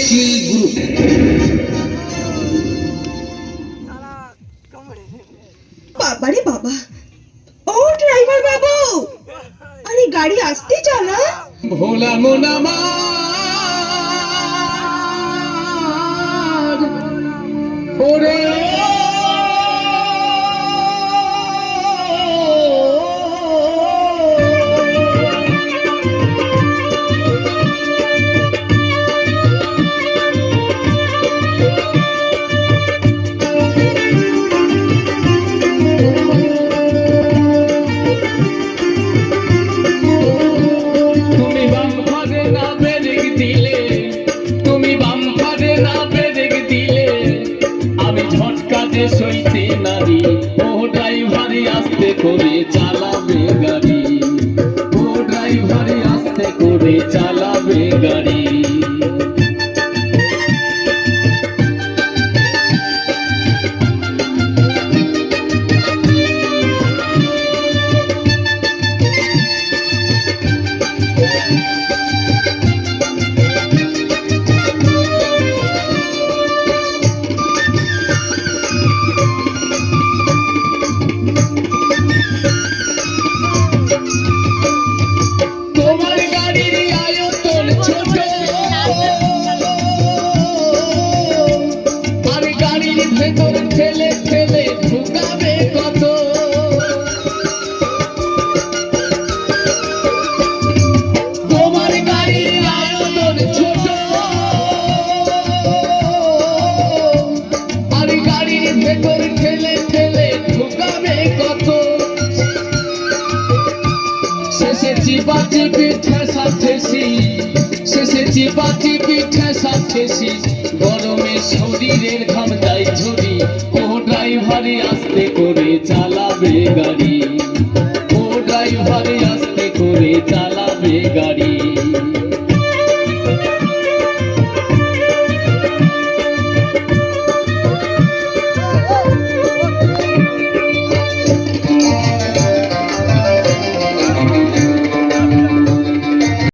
শিল গ্রুপ। বাবারে বাবা, ও ড্রাইভার বাবু, আরে গাড়ি আস্তে চালা। ভোলা মোনা মার ওরে সইতে নারী, ও ড্রাইভারে আস্তে করে চালাবে গাড়ি, ও ড্রাইভারে আস্তে করে চালাবে গাড়ি। ঠেলে ঠেলে ঢুকাবে কত, তোমার গাড়ির আয়তন ছোট, আর গাড়ির ভেতর ঠেলে ঠেলে ঢুকাবে কত, শেষে চিপা চিপি ঠেসা ঠেসি, শেষে চিপা চিপি ঠেসা ঠেসি, গরমে শরীরের ঘাম যায় ঝরি, ও ড্রাইভারে আস্তে করে চালাবে গাড়ি, ও ড্রাইভারে আস্তে করে চালাবে গাড়ি।